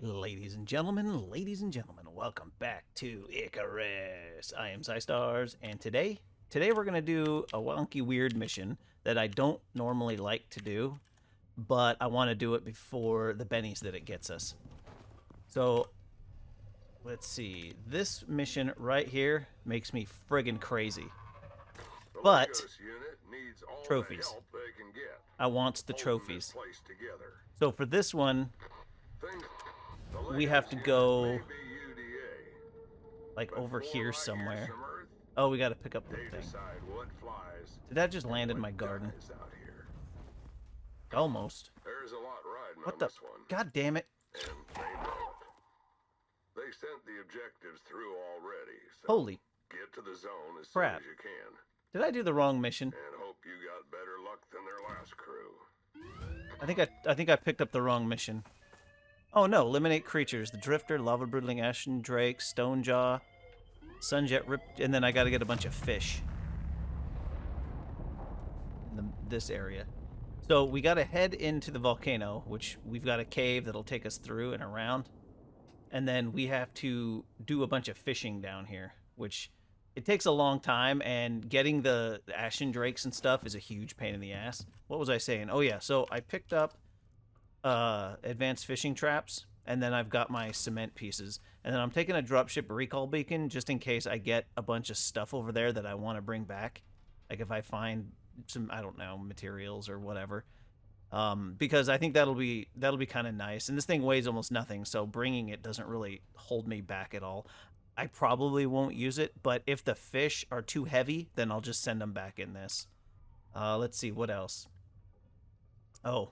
Ladies and gentlemen, welcome back to Icarus. I am Stars, and today we're gonna do a wonky, weird mission that I don't normally like to do, but I want to do it before the bennies that it gets us. So, let's see. This mission right here makes me friggin' crazy. But trophies. I want the trophies. So for this one, we have to go like over here somewhere. Oh, we got to pick up the thing. Did that just land in my garden? Almost. What the? God damn it! They sent the objectives through already. So Holy get to the zone as crap! soon as you can. Did I do the wrong mission? And hope you got better luck than their last crew. I think I picked up the wrong mission. Oh no, eliminate creatures. The Drifter, Lava Broodling Ashendrake, Stonejaw, Sunjet Rip, and then I gotta get a bunch of fish. In this area. So we gotta head into the volcano, which we've got a cave that'll take us through and around. And then we have to do a bunch of fishing down here, which it takes a long time, and getting the Ashendrakes and stuff is a huge pain in the ass. What was I saying? Oh yeah, so I picked up advanced fishing traps, and then I've got my cement pieces, and then I'm taking a dropship recall beacon just in case I get a bunch of stuff over there that I want to bring back, like if I find some, I don't know, materials or whatever, because I think that'll be kind of nice. And this thing weighs almost nothing, so bringing it doesn't really hold me back at all. I probably won't use it, but if the fish are too heavy, then I'll just send them back in this. Let's see, what else? Oh,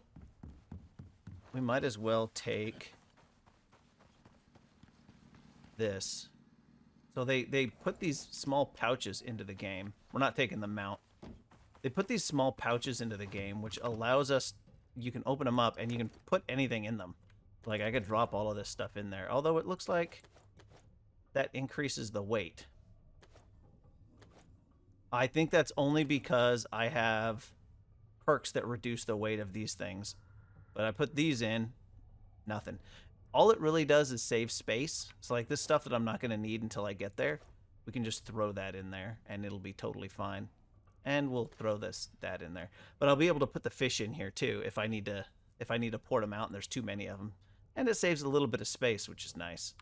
we might as well take this. So they put these small pouches into the game. We're not taking them out. They put these small pouches into the game, which allows us, you can open them up and you can put anything in them. Like I could drop all of this stuff in there. Although it looks like that increases the weight. I think that's only because I have perks that reduce the weight of these things. But I put these in, nothing. All it really does is save space. So like this stuff that I'm not going to need until I get there, we can just throw that in there and it'll be totally fine. And we'll throw that in there. But I'll be able to put the fish in here too if I need to port them out and there's too many of them. And it saves a little bit of space, which is nice.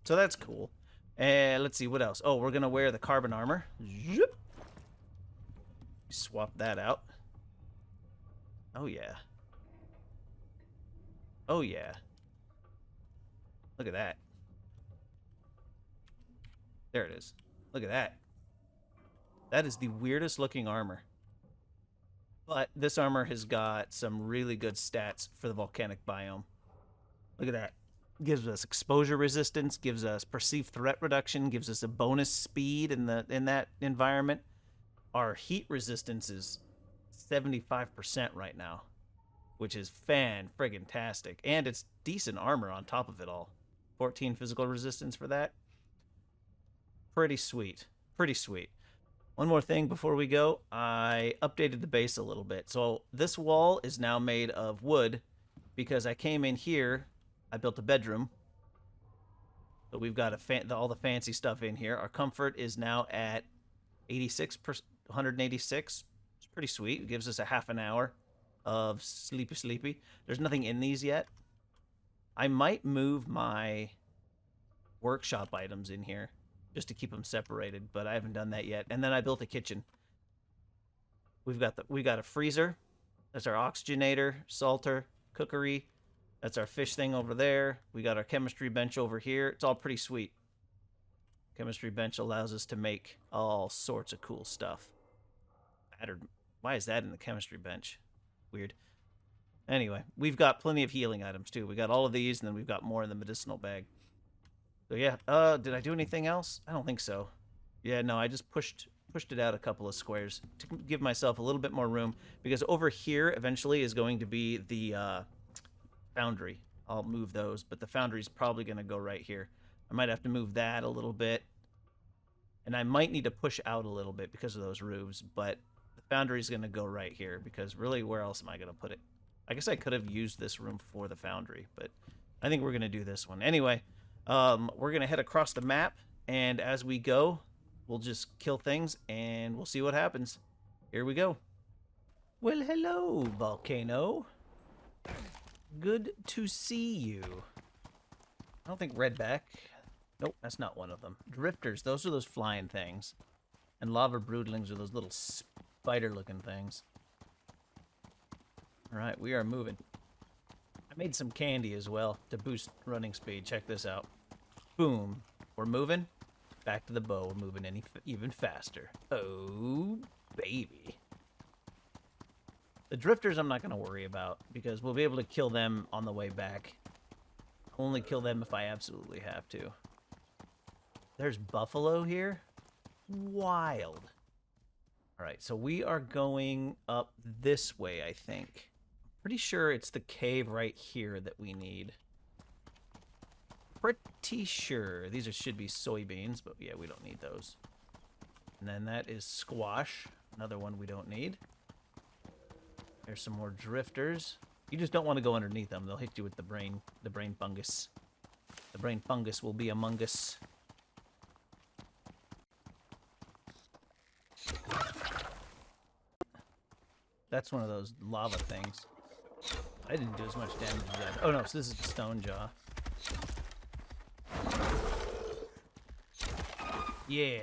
So that's cool. And let's see what else. Oh, we're going to wear the carbon armor. Zoop. Swap that out. Oh yeah. Oh yeah. Look at that. There it is. Look at that. That is the weirdest looking armor. But this armor has got some really good stats for the volcanic biome. Look at that. Gives us exposure resistance, gives us perceived threat reduction, gives us a bonus speed in that environment. Our heat resistance is 75% right now, which is fan-friggin-tastic. And it's decent armor on top of it all. 14 physical resistance for that. Pretty sweet. Pretty sweet. One more thing before we go. I updated the base a little bit. So this wall is now made of wood because I came in here. I built a bedroom. So we've got all the fancy stuff in here. Our comfort is now at 186. It's pretty sweet. It gives us a half an hour of sleepy. There's nothing in these yet. I might move my workshop items in here just to keep them separated, but I haven't done that yet. And then I built a kitchen. We got a freezer. That's our oxygenator, salter, cookery. That's our fish thing over there. We got our chemistry bench over here. It's all pretty sweet. Chemistry bench allows us to make all sorts of cool stuff. Why is that in the chemistry bench? Weird. Anyway, we've got plenty of healing items too. We got all of these, and then we've got more in the medicinal bag. So yeah, did I do anything else? I don't think so. Yeah, no, I just pushed it out a couple of squares to give myself a little bit more room, because over here eventually is going to be the foundry. I'll move those, but the foundry's probably going to go right here. I might have to move that a little bit, and I might need to push out a little bit because of those roofs, but the foundry's going to go right here, because really, where else am I going to put it? I guess I could have used this room for the foundry, but I think we're going to do this one. Anyway, we're going to head across the map, and as we go, we'll just kill things, and we'll see what happens. Here we go. Well, hello, Volcano. Good to see you. I don't think Redback. Nope, that's not one of them. Drifters, those are those flying things. And lava broodlings are those little spider-looking things. Alright, we are moving. I made some candy as well to boost running speed. Check this out. Boom. We're moving. Back to the bow. We're moving even faster. Oh, baby. The drifters I'm not going to worry about because we'll be able to kill them on the way back. Only kill them if I absolutely have to. There's buffalo here. Wild. Alright, so we are going up this way, I think. Pretty sure it's the cave right here that we need. Pretty sure. These should be soybeans, but yeah, we don't need those. And then that is squash. Another one we don't need. There's some more drifters. You just don't want to go underneath them. They'll hit you with the brain fungus. The brain fungus will be among us. That's one of those lava things. I didn't do as much damage as that. Oh no, so this is the stone jaw. Yeah.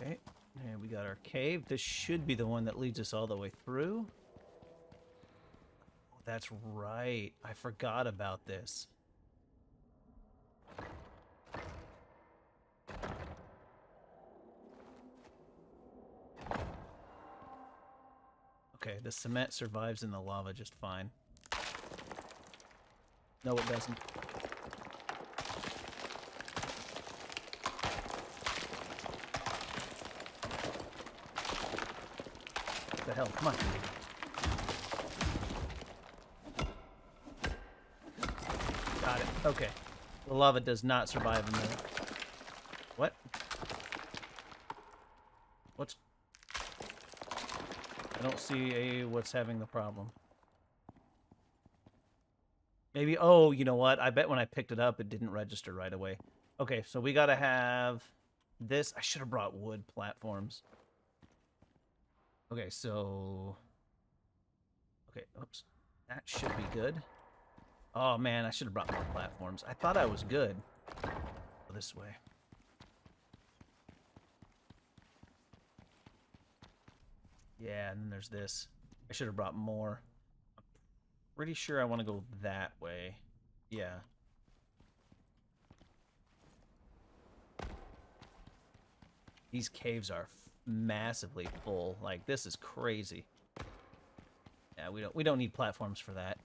Okay, and we got our cave. This should be the one that leads us all the way through. Oh, that's right. I forgot about this. Okay, the cement survives in the lava just fine. No, it doesn't. What the hell? Come on. Got it. Okay. The lava does not survive in the... What? What's... I don't see what's having the problem. Maybe, oh, you know what? I bet when I picked it up, it didn't register right away. Okay, so we gotta have this. I should have brought wood platforms. Okay, so... Okay, oops. That should be good. Oh, man, I should have brought more platforms. I thought I was good. Go this way. Yeah, and then there's this. I should have brought more. I'm pretty sure I want to go that way. Yeah. These caves are massively full. Like, this is crazy. Yeah, we don't need platforms for that.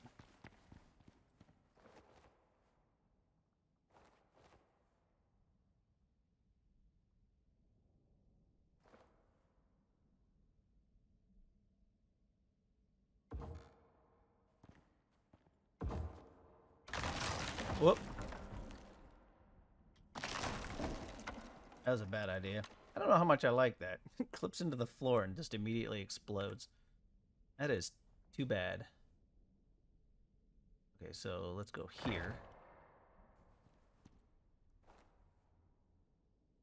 Whoop. That was a bad idea. I don't know how much I like that. It clips into the floor and just immediately explodes. That is too bad. Okay, so let's go here.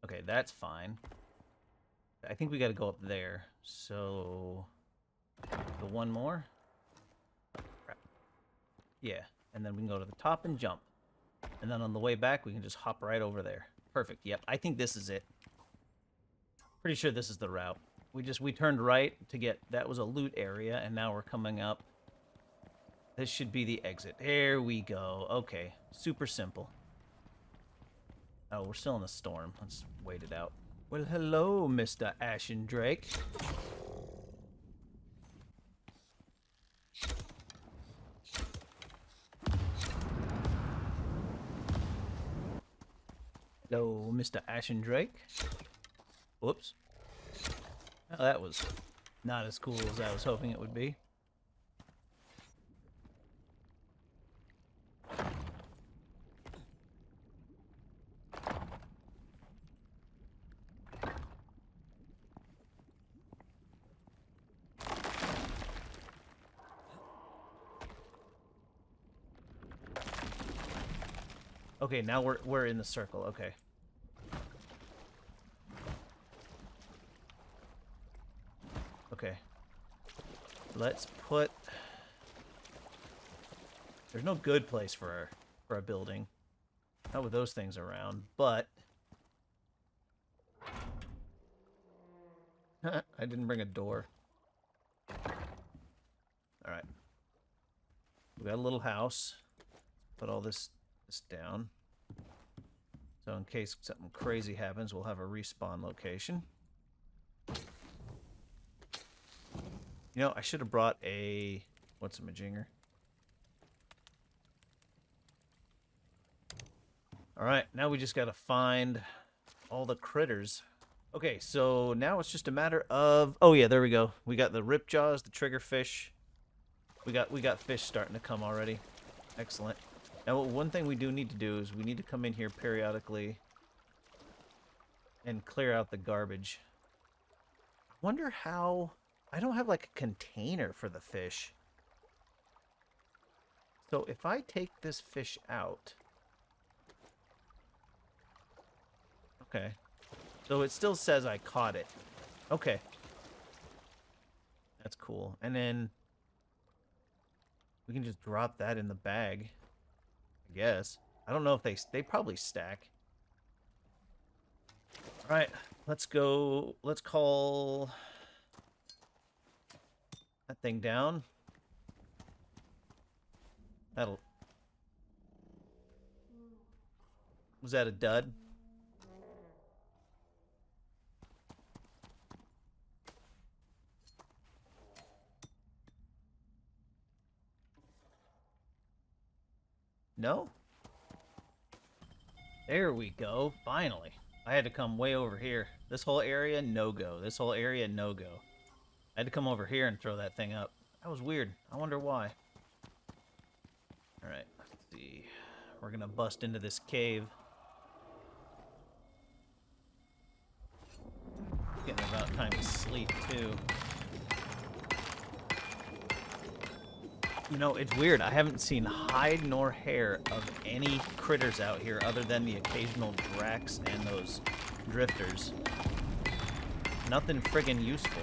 Okay, that's fine. I think we gotta go up there. So... Go one more. Crap. Yeah, and then we can go to the top and jump. And then on the way back, we can just hop right over there. Perfect. Yep, I think this is it. Pretty sure this is the route. We turned right to get... That was a loot area, and now we're coming up. This should be the exit. There we go. Okay, super simple. Oh, we're still in the storm. Let's wait it out. Well, hello, Mr. Ashendrake. Hello, Mr. Ashendrake. Whoops. Well, that was not as cool as I was hoping it would be. Okay, now we're in the circle. Okay. Okay. Let's put. There's no good place for a building. Not with those things around, but I didn't bring a door. All right. We got a little house. Put all this down. So in case something crazy happens, we'll have a respawn location. You know, I should have brought a... What's a majinger? Alright, now we just gotta find all the critters. Okay, so now it's just a matter of... Oh yeah, there we go. We got the ripjaws, the triggerfish. We got fish starting to come already. Excellent. Now, one thing we do need to do is we need to come in here periodically and clear out the garbage. Wonder how... I don't have, like, a container for the fish. So, if I take this fish out... Okay. So, it still says I caught it. Okay. That's cool. And then... we can just drop that in the bag. I guess. I don't know if they probably stack. Alright, let's go. Let's call that thing down. That'll... Was that a dud? No? There we go. Finally. I had to come way over here. This whole area, no-go. This whole area, no-go. I had to come over here and throw that thing up. That was weird. I wonder why. Alright, let's see. We're gonna bust into this cave. Getting about time to sleep, too. You know, it's weird. I haven't seen hide nor hair of any critters out here other than the occasional Drax and those drifters. Nothing friggin' useful.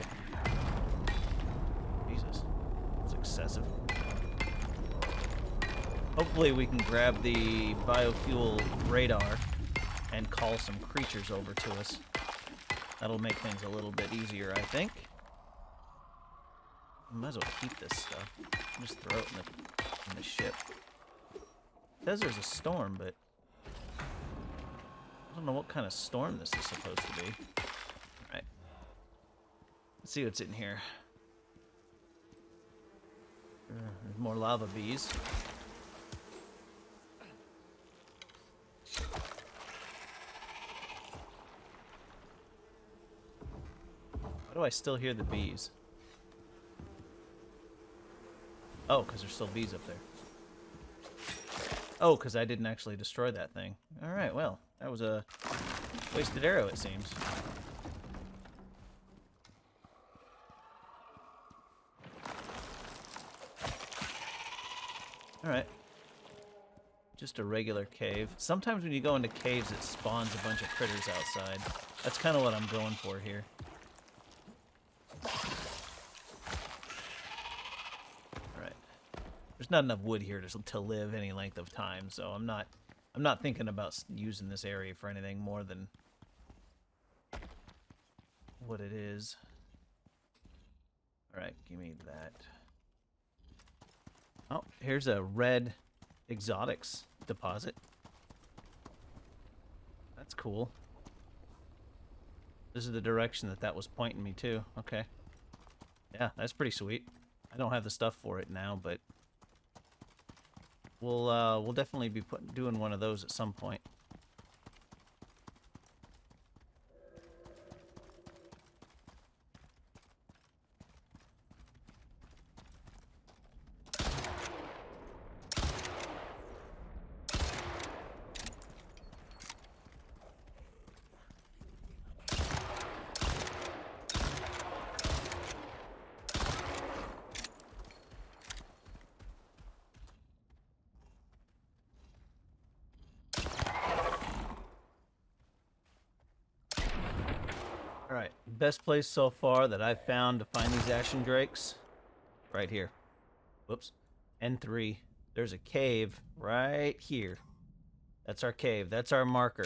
Jesus. That's excessive. Hopefully we can grab the biofuel radar and call some creatures over to us. That'll make things a little bit easier, I think. Might as well keep this stuff. Just throw it in the ship. It says there's a storm, but I don't know what kind of storm this is supposed to be. Alright. Let's see what's in here. There's more lava bees. Why do I still hear the bees? Oh, because there's still bees up there. Oh, because I didn't actually destroy that thing. Alright, well, that was a wasted arrow, it seems. Alright. Just a regular cave. Sometimes when you go into caves, it spawns a bunch of critters outside. That's kind of what I'm going for here. There's not enough wood here to live any length of time, so I'm not thinking about using this area for anything more than what it is. All right, give me that. Oh, here's a red exotics deposit. That's cool. This is the direction that was pointing me to. Okay. Yeah, that's pretty sweet. I don't have the stuff for it now, but we'll definitely be doing one of those at some point. Best place so far that I've found to find these Ashendrakes, right here. Whoops. N3. There's a cave right here. That's our cave. That's our marker.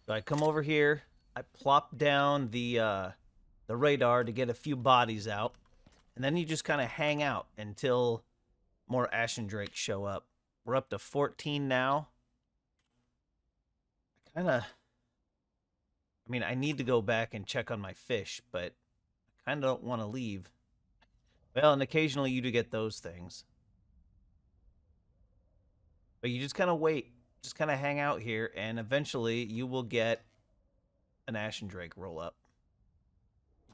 So I come over here. I plop down the radar to get a few bodies out. And then you just kind of hang out until more Ashendrakes show up. We're up to 14 now. I mean, I need to go back and check on my fish, but I kind of don't want to leave. Well, and occasionally you do get those things. But you just kind of wait. Just kind of hang out here, and eventually you will get an Ashendrake roll up.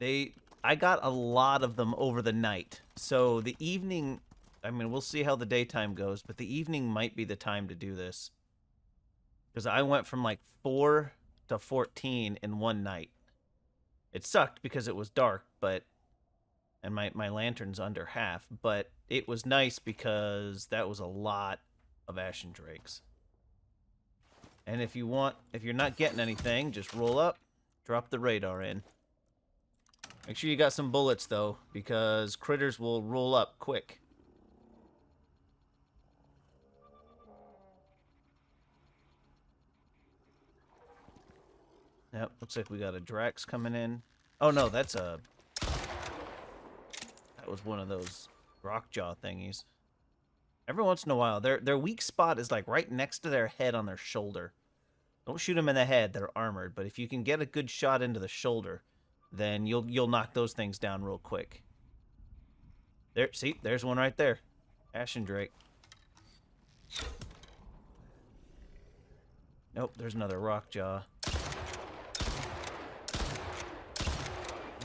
I got a lot of them over the night. So the evening, I mean, we'll see how the daytime goes, but the evening might be the time to do this. Because I went from like 4 to 14 in one night. It sucked because it was dark, and my lantern's under half, but it was nice because that was a lot of Ashendrakes. And if you're not getting anything, just roll up, drop the radar in. Make sure you got some bullets though, because critters will roll up quick. Yep, looks like we got a Drax coming in. Oh no, that was one of those rockjaw thingies. Every once in a while, their weak spot is like right next to their head on their shoulder. Don't shoot them in the head; they're armored. But if you can get a good shot into the shoulder, then you'll knock those things down real quick. There, see, there's one right there, Ashendrake. Nope, there's another rockjaw.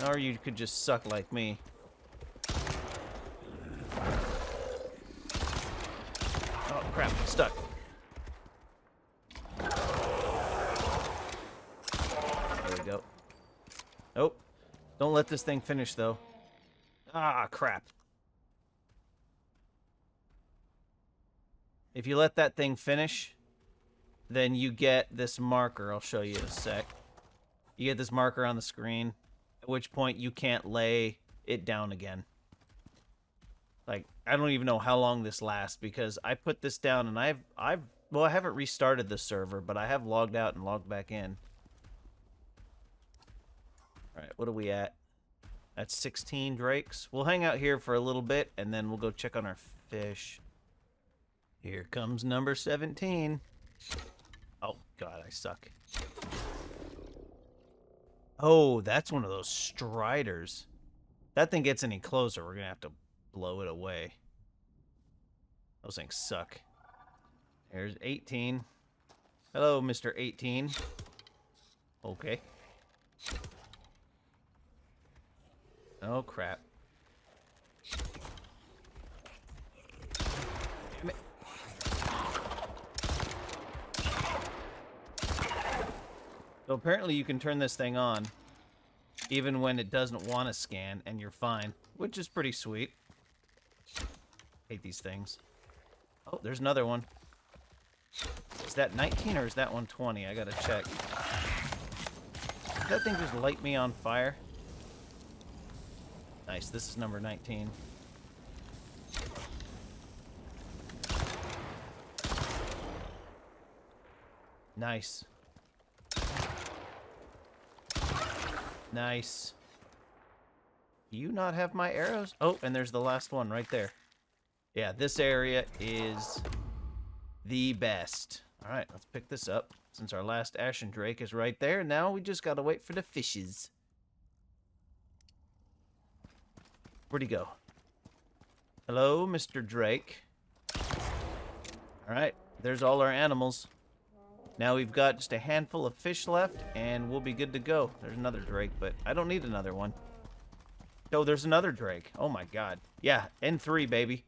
Or you could just suck like me. Oh, crap, I'm stuck. There we go. Nope. Don't let this thing finish, though. Ah, crap. If you let that thing finish, then you get this marker. I'll show you in a sec. You get this marker on the screen, at which point you can't lay it down again. Like, I don't even know how long this lasts, because I put this down and I haven't restarted the server, but I have logged out and logged back in. Alright, what are we at? That's 16 drakes. We'll hang out here for a little bit, and then we'll go check on our fish. Here comes number 17. Oh, God, I suck. Oh, that's one of those striders. If that thing gets any closer, we're going to have to blow it away. Those things suck. There's 18. Hello, Mr. 18. Okay. Oh, crap. Damn it. So apparently you can turn this thing on even when it doesn't want to scan, and you're fine, which is pretty sweet. Hate these things. Oh, there's another one. Is that 19 or is that 120? I gotta check. Did that thing just light me on fire? Nice, this is number 19. Nice. Nice. Do you not have my arrows? Oh, and there's the last one right there. Yeah, this area is the best. All right, let's pick this up. Since our last Ashendrake is right there, now we just gotta wait for the fishes. Where'd he go? Hello, Mr. Drake. All right, there's all our animals. Now we've got just a handful of fish left, and we'll be good to go. There's another drake, but I don't need another one. Oh, there's another drake. Oh, my God. Yeah, N3, baby.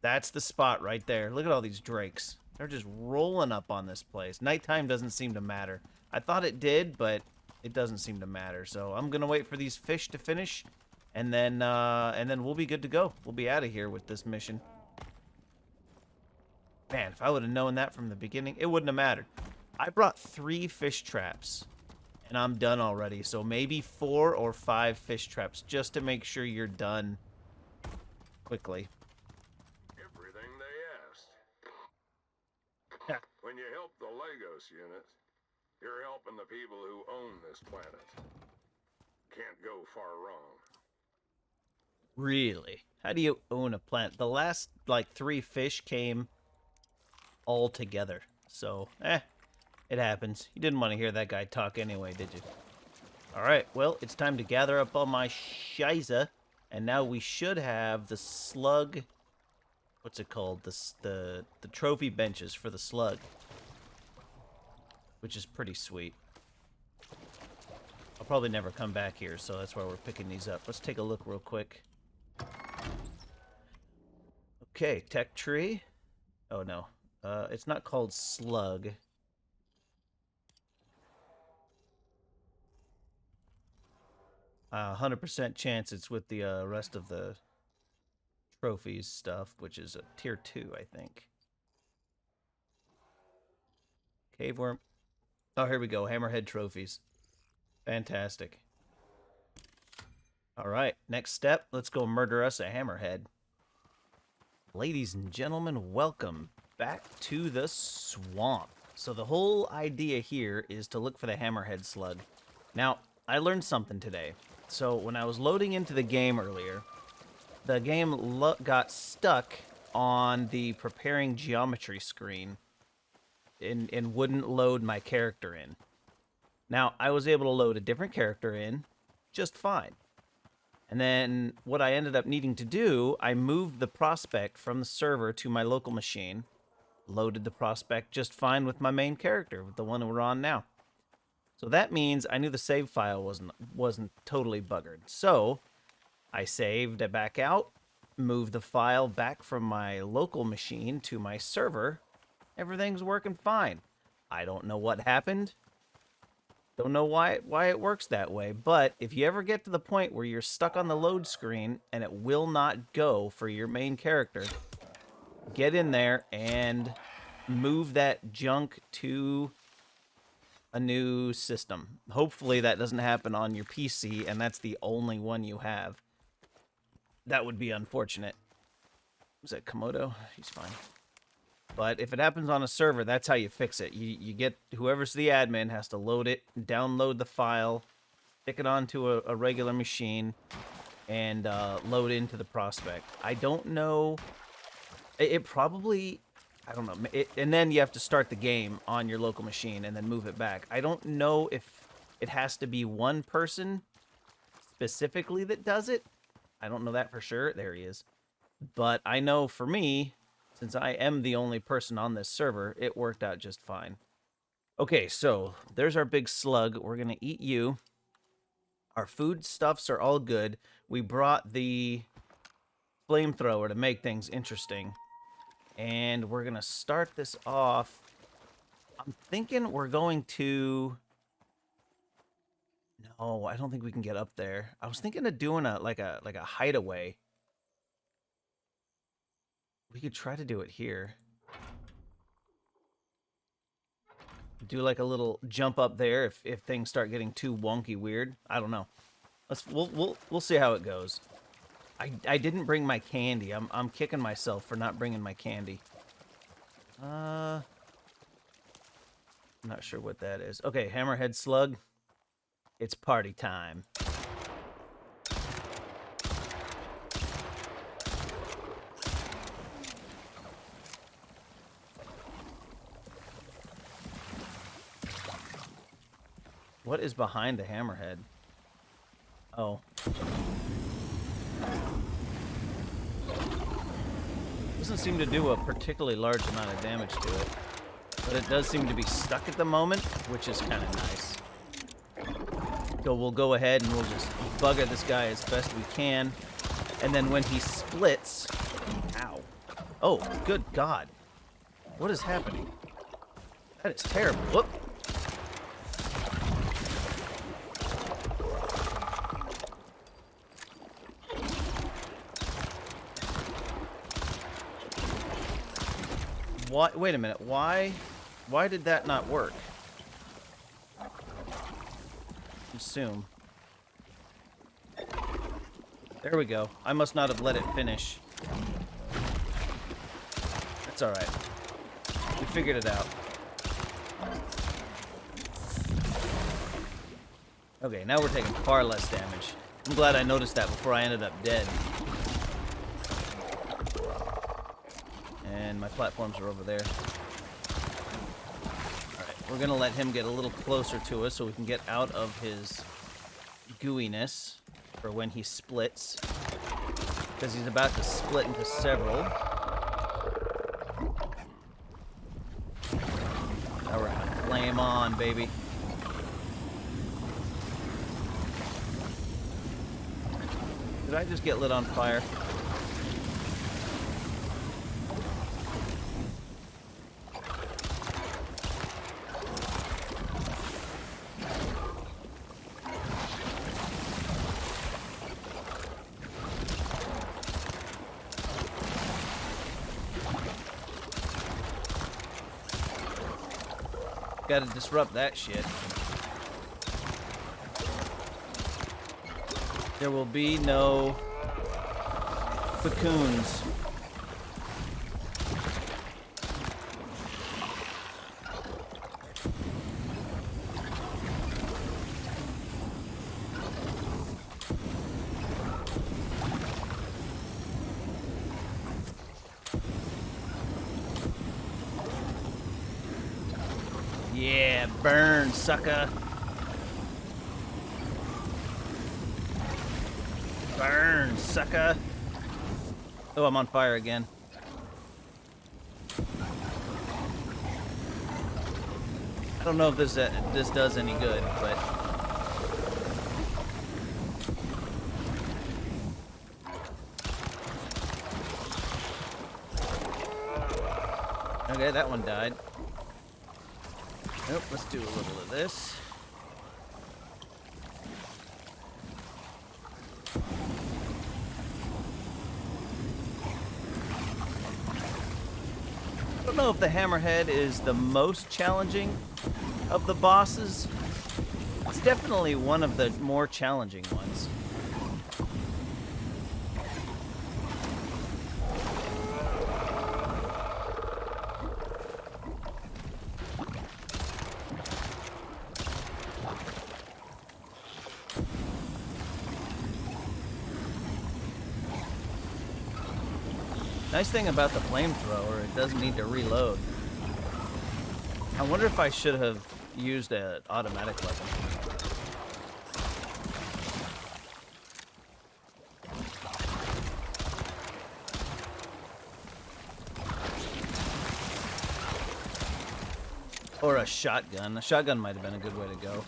That's the spot right there. Look at all these drakes. They're just rolling up on this place. Nighttime doesn't seem to matter. I thought it did, but it doesn't seem to matter. So I'm going to wait for these fish to finish, and then we'll be good to go. We'll be out of here with this mission. Man, if I would have known that from the beginning, it wouldn't have mattered. I brought 3 fish traps, And I'm done already. So maybe 4 or 5 fish traps just to make sure you're done quickly. Everything they asked. Yeah. When you help the Lagos unit, you're helping the people who own this planet. Can't go far wrong. Really? How do you own a planet? The last, like, 3 fish came all together. So, it happens. You didn't want to hear that guy talk anyway, did you? Alright, well, it's time to gather up all my shiza. And now we should have the slug... What's it called? The trophy benches for the slug. Which is pretty sweet. I'll probably never come back here, so that's why we're picking these up. Let's take a look real quick. Okay, tech tree. Oh, no. It's not called Slug. 100% chance it's with the rest of the trophies stuff, which is a tier 2, I think. Cave worm. Oh, here we go. Hammerhead trophies. Fantastic. Alright, next step. Let's go murder us a hammerhead. Ladies and gentlemen, welcome back to the swamp. So the whole idea here is to look for the hammerhead slug. Now, I learned something today. So when I was loading into the game earlier, the game got stuck on the preparing geometry screen and wouldn't load my character in. Now, I was able to load a different character in just fine. And then what I ended up needing to do, I moved the prospect from the server to my local machine, loaded the prospect just fine with my main character, with the one we're on now. So that means I knew the save file wasn't totally buggered. So I saved it back out, moved the file back from my local machine to my server. Everything's working fine. I don't know what happened. Don't know why it works that way, but if you ever get to the point where you're stuck on the load screen and it will not go for your main character, get in there and move that junk to a new system. Hopefully that doesn't happen on your PC and that's the only one you have. That would be unfortunate. Was that Komodo? He's fine. But if it happens on a server, that's how you fix it. You get whoever's the admin has to load it, download the file, stick it onto a regular machine, and load into the prospect. I don't know. It probably, I don't know. And then you have to start the game on your local machine and then move it back. I don't know if it has to be one person specifically that does it. I don't know that for sure. There he is. But I know for me, since I am the only person on this server, it worked out just fine. Okay, so there's our big slug. We're going to eat you. Our food stuffs are all good. We brought the flamethrower to make things interesting. And we're going to start this off. I'm thinking we're going to... No, I don't think we can get up there. I was thinking of doing a hideaway. We could try to do it here. Do like a little jump up there if things start getting too wonky weird. I don't know. We'll see how it goes. I didn't bring my candy. I'm kicking myself for not bringing my candy. I'm not sure what that is. Okay, hammerhead slug. It's party time. What is behind the hammerhead? Oh. Doesn't seem to do a particularly large amount of damage to it. But it does seem to be stuck at the moment, which is kind of nice. So we'll go ahead and we'll just bugger this guy as best we can. And then when he splits... Ow. Oh, good God. What is happening? That is terrible. Whoop. What? Wait a minute. Why did that not work? assume. There we go. I must not have let it finish. That's alright. We figured it out. Okay, now we're taking far less damage. I'm glad I noticed that before I ended up dead. And my platforms are over there. Alright, we're gonna let him get a little closer to us so we can get out of his gooiness for when he splits. Because he's about to split into several. Now we're gonna flame on, baby. Did I just get lit on fire? Gotta disrupt that shit. There will be no cocoons. Yeah, burn, sucker. Burn, sucker. Oh, I'm on fire again. I don't know if this does any good, but... Okay, that one died. Nope, let's do a little of this. I don't know if the Hammerhead is the most challenging of the bosses. It's definitely one of the more challenging ones. Nice thing about the flamethrower, it doesn't need to reload. I wonder if I should have used an automatic weapon. Or a shotgun. A shotgun might have been a good way to go.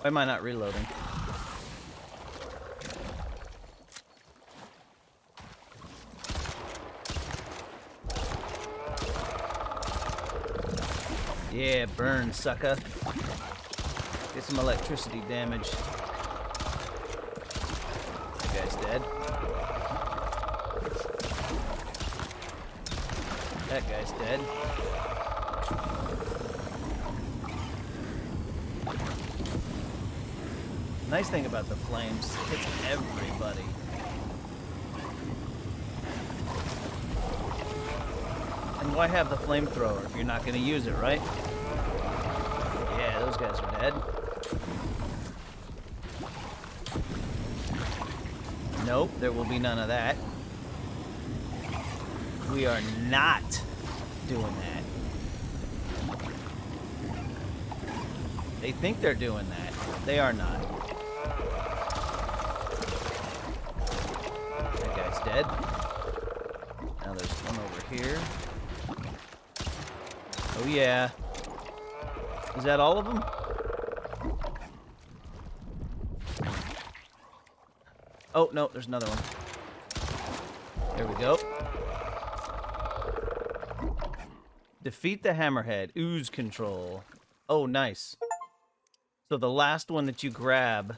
Why am I not reloading? Yeah, burn, sucker. Get some electricity damage. That guy's dead. That guy's dead. Nice thing about the flames, it hits everybody. And why have the flamethrower if you're not going to use it, right? Yeah, those guys are dead. Nope, there will be none of that. We are not doing that. They think they're doing that. They are not. That guy's dead. Now there's one over here. Oh yeah. Is that all of them? Oh, no, there's another one. There we go. Defeat the Hammerhead. Ooze control. Oh, nice. So the last one that you grab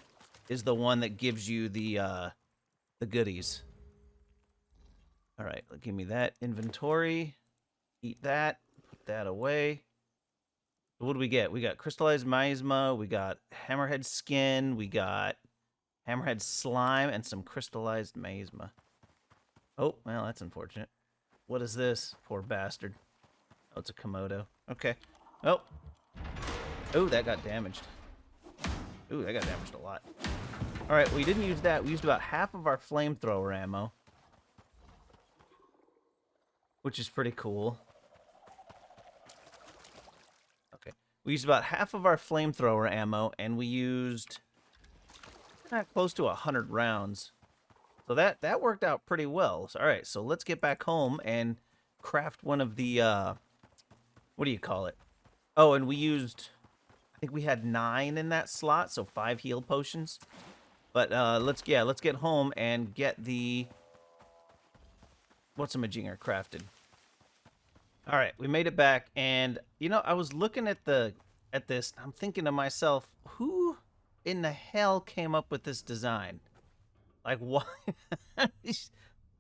is the one that gives you the goodies. All right, give me that inventory. Eat that. Put that away. What do we get? We got crystallized miasma, we got hammerhead skin, we got hammerhead slime, and some crystallized miasma. Oh, well, that's unfortunate. What is this? Poor bastard. Oh, it's a Komodo. Okay. Oh. Oh, that got damaged. Ooh, that got damaged a lot. All right, we didn't use that. We used about half of our flamethrower ammo, which is pretty cool. Okay. We used about half of our flamethrower ammo, and we used close to 100 rounds. So that worked out pretty well. So, all right, so let's get back home and craft one of the, what do you call it? Oh, and we used, I think we had 9 in that slot, so 5 heal potions. But let's get home and get the, what's a majinger crafted. All right, we made it back, and you know, I was looking at this, I'm thinking to myself, who in the hell came up with this design? Like, why?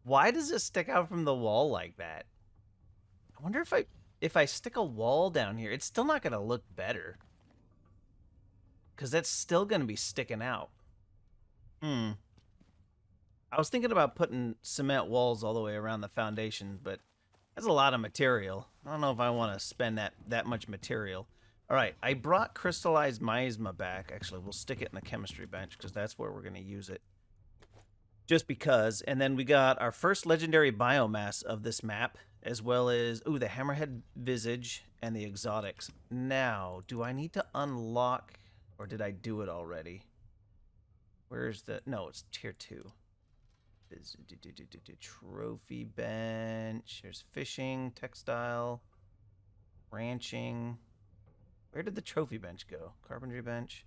Why does it stick out from the wall like that? I wonder if I stick a wall down here, it's still not gonna look better, because that's still gonna be sticking out. I was thinking about putting cement walls all the way around the foundation, but that's a lot of material. I don't know if I want to spend that much material. All right, I brought crystallized miasma back. Actually, we'll stick it in the chemistry bench because that's where we're going to use it. Just because. And then we got our first legendary biomass of this map, as well as, ooh, the hammerhead visage and the exotics. Now, do I need to unlock, or did I do it already? Where's the, no, it's tier 2. Trophy bench. There's fishing, textile, ranching. Where did the trophy bench go? Carpentry bench.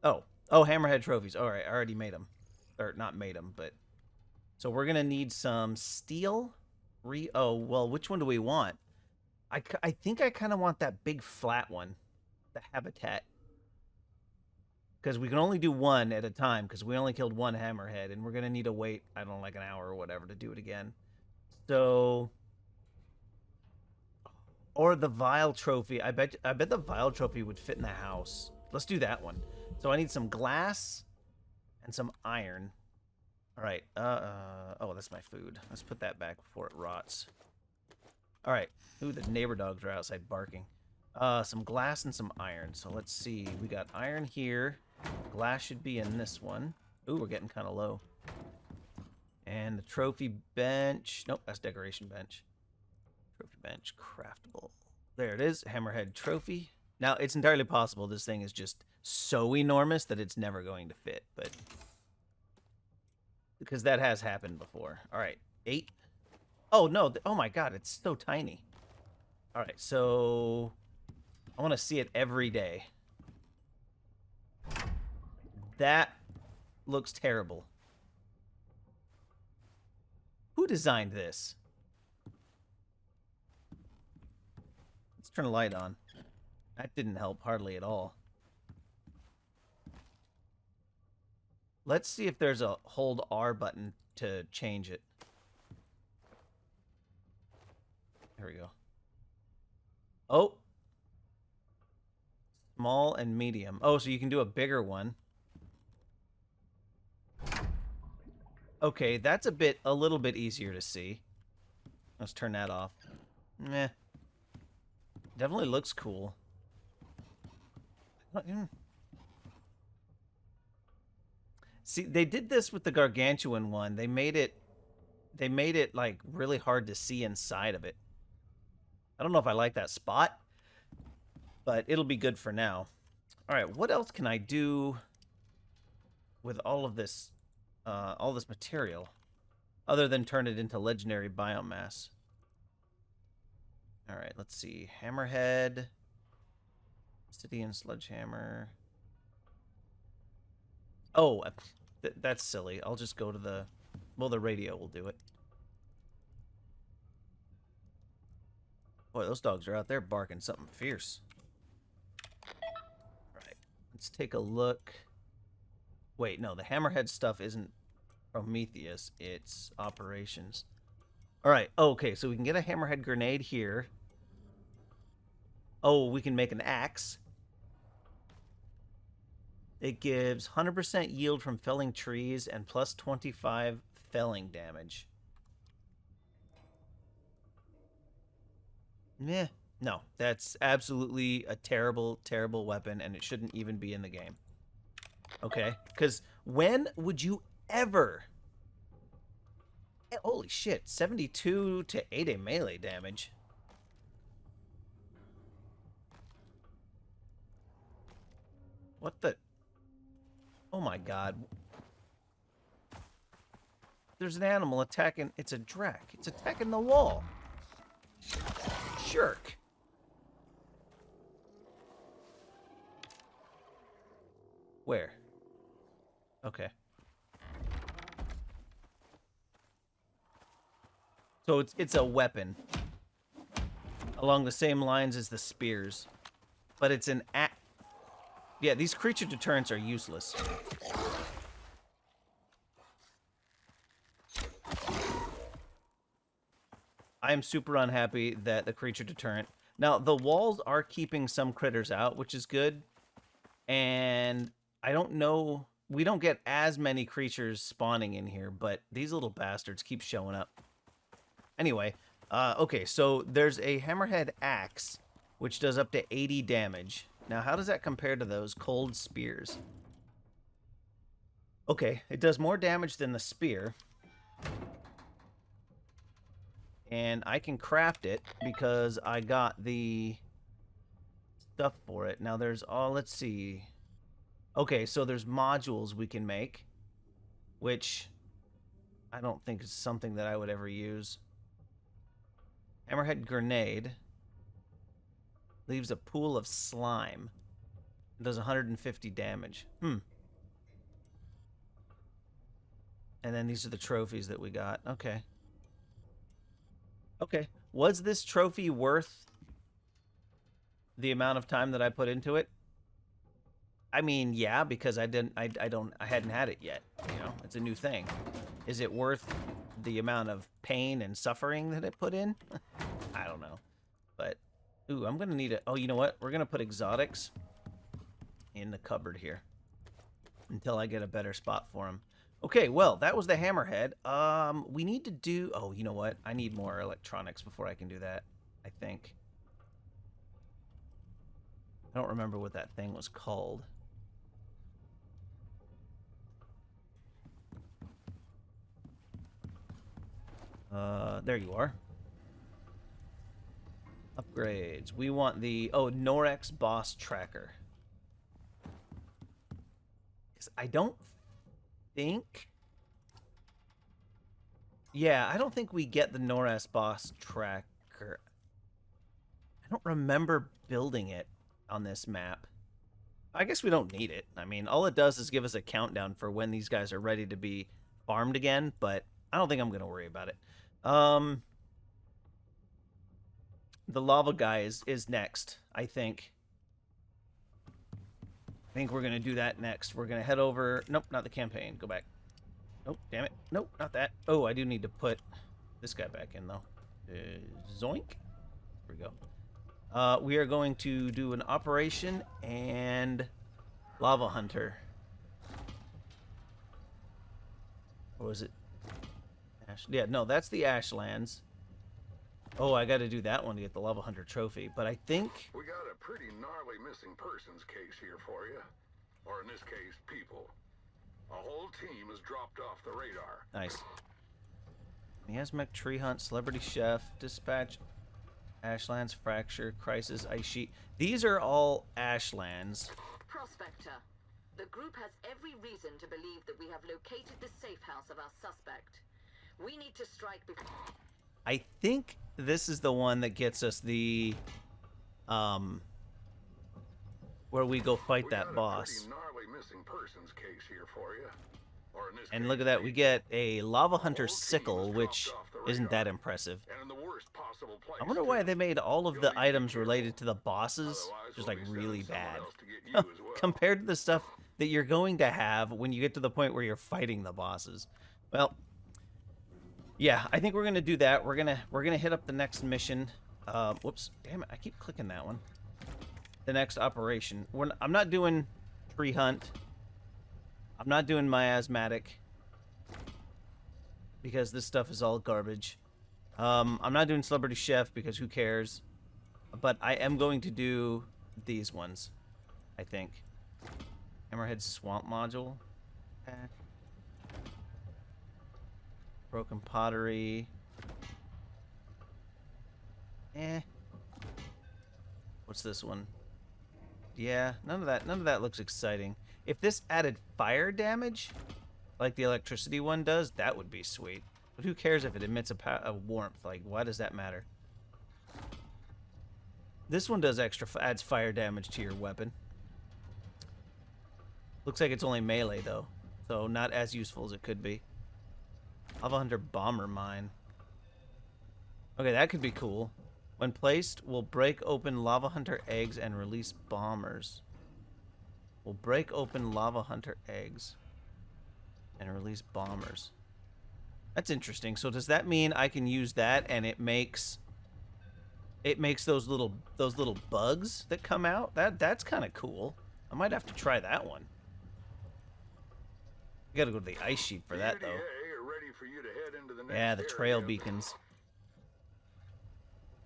Oh, hammerhead trophies. All right, I already made them. Or not made them, but so we're gonna need some steel. Oh, well, which one do we want? I think I kind of want that big flat one, the habitat. Because we can only do one at a time, because we only killed one hammerhead, and we're going to need to wait, I don't know, like an hour or whatever to do it again. So, or the vial trophy. I bet the vial trophy would fit in the house. Let's do that one. So I need some glass and some iron. All right. Oh, that's my food. Let's put that back before it rots. All right. Ooh, the neighbor dogs are outside barking. Some glass and some iron. So let's see. We got iron here. Glass should be in this one. Ooh, we're getting kind of low. And the trophy bench. Nope, that's decoration bench. Trophy bench, craftable. There it is, hammerhead trophy. Now, it's entirely possible this thing is just so enormous that it's never going to fit, but because that has happened before. All right, 8. Oh, no. Oh, my God, it's so tiny. All right, so I want to see it every day. That looks terrible. Who designed this? Let's turn a light on. That didn't help hardly at all. Let's see if there's a hold R button to change it. There we go. Oh. Small and medium. Oh, so you can do a bigger one. Okay, that's a little bit easier to see. Let's turn that off. Meh. Definitely looks cool. See, they did this with the gargantuan one. They made it like really hard to see inside of it. I don't know if I like that spot, but it'll be good for now. All right, what else can I do with all this material other than turn it into legendary biomass? All right, let's see. Hammerhead, obsidian sledgehammer. Oh, that's silly. I'll just go to the, well, the radio will do it. Boy, those dogs are out there barking something fierce. All right, let's take a look. Wait, no, the hammerhead stuff isn't Prometheus. It's operations. All right, okay, so we can get a hammerhead grenade here. Oh, we can make an axe. It gives 100% yield from felling trees and plus 25 felling damage. Meh. No, that's absolutely a terrible, terrible weapon, and it shouldn't even be in the game. Okay? Because when would you ever... Holy shit, 72 to 8 melee damage. What the... Oh my god. There's an animal attacking... It's a drac. It's attacking the wall. Jerk. Where? Okay. So it's a weapon. Along the same lines as the spears. But it's an yeah, these creature deterrents are useless. I am super unhappy that the creature deterrent... Now, the walls are keeping some critters out, which is good. And I don't know... We don't get as many creatures spawning in here, but these little bastards keep showing up. Anyway, okay, so there's a hammerhead axe, which does up to 80 damage. Now, how does that compare to those cold spears? Okay, it does more damage than the spear. And I can craft it because I got the stuff for it. Now, there's all... Let's see. Okay, so there's modules we can make, which I don't think is something that I would ever use. Hammerhead grenade leaves a pool of slime. It does 150 damage. And then these are the trophies that we got. Okay. Okay. Was this trophy worth the amount of time that I put into it? I mean, yeah, because I hadn't had it yet. You know, it's a new thing. Is it worth the amount of pain and suffering that it put in? I don't know. But, ooh, I'm going to need it. Oh, you know what? We're going to put exotics in the cupboard here until I get a better spot for them. Okay, well, that was the hammerhead. We need to do... Oh, you know what? I need more electronics before I can do that, I think. I don't remember what that thing was called. There you are. Upgrades. We want the... Oh, Norex Boss Tracker. I don't think... Yeah, I don't think we get the Norex Boss Tracker. I don't remember building it on this map. I guess we don't need it. I mean, all it does is give us a countdown for when these guys are ready to be farmed again, but I don't think I'm going to worry about it. The lava guy is next, I think. I think we're going to do that next. We're going to head over... Nope, not the campaign. Go back. Nope, damn it. Nope, not that. Oh, I do need to put this guy back in, though. Zoink. Here we go. We are going to do an operation and lava hunter. Or was it? Ash? Yeah, no, that's the Ashlands. Oh, I got to do that one to get the lava hunter trophy. But I think... We got a pretty gnarly missing persons case here for you. Or in this case, people. A whole team has dropped off the radar. Nice. Miasmic Tree Hunt, Celebrity Chef, Dispatch, Ashlands, Fracture, Crisis, Ice Sheet. These are all Ashlands. Prospector. The group has every reason to believe that we have located the safe house of our suspect. We need to strike before... I think this is the one that gets us the... where we go fight that boss. Pretty gnarly missing persons case here for you. Or in this And case, look at that, we get a Lava Hunter whole team sickle, has which dropped off the isn't radar. that impressive. And in the worst possible place, I wonder why too. they made all of the You'll need to be items careful. related to the bosses Otherwise, just we'll like be really sending someone bad. else to get you as well. Compared to the stuff that you're going to have when you get to the point where you're fighting the bosses. Well, yeah, I think we're gonna do that. We're gonna hit up the next mission. Whoops, damn it, I keep clicking that one. the next operation. I'm not doing tree hunt. I'm not doing miasmatic because this stuff is all garbage. I'm not doing celebrity chef because who cares? But I am going to do these ones, I think. Hammerhead swamp module. Pack. Broken pottery. What's this one? Yeah, none of that looks exciting. If this added fire damage, like the electricity one does, that would be sweet. But who cares if it emits a warmth? Like, why does that matter? This one does adds fire damage to your weapon. Looks like it's only melee though, so not as useful as it could be. Lava Hunter Bomber Mine. Okay, that could be cool. When placed, will break open Lava Hunter eggs and release bombers. Will break open Lava Hunter eggs and release bombers. That's interesting. So does that mean I can use that and it makes those little bugs that come out? That's kind of cool. I might have to try that one. You gotta go to the ice sheet for that though. Ready for you to head into the next Yeah, the trail area. beacons.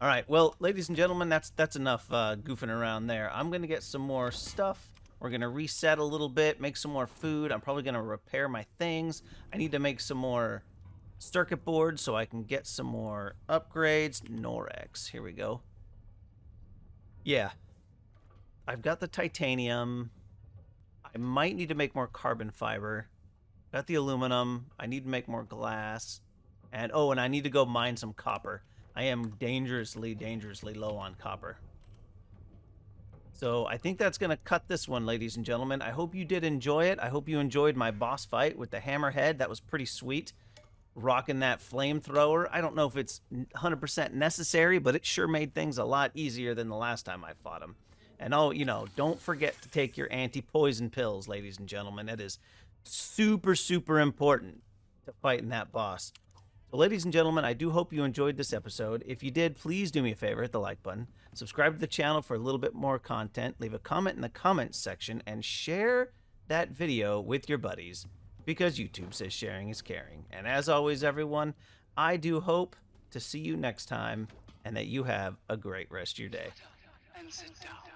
All right, well, ladies and gentlemen, that's enough goofing around there. I'm gonna get some more stuff. We're gonna reset a little bit, make some more food. I'm probably gonna repair my things. I need to make some more circuit boards so I can get some more upgrades. Norex, here we go. Yeah, I've got the titanium. I might need to make more carbon fiber. Got the aluminum. I need to make more glass. And oh, and I need to go mine some copper. I am dangerously low on copper. So I think that's going to cut this one, ladies and gentlemen. I hope you did enjoy it. I hope you enjoyed my boss fight with the hammerhead. That was pretty sweet. Rocking that flamethrower. I don't know if it's 100% necessary, but it sure made things a lot easier than the last time I fought him. And oh, you know, don't forget to take your anti-poison pills, ladies and gentlemen. It is super, super important to fighting that boss. So, ladies and gentlemen, I do hope you enjoyed this episode. If you did, please do me a favor, hit the like button. Subscribe to the channel for a little bit more content. Leave a comment in the comments section and share that video with your buddies because YouTube says sharing is caring. And as always, everyone, I do hope to see you next time and that you have a great rest of your day. And sit down.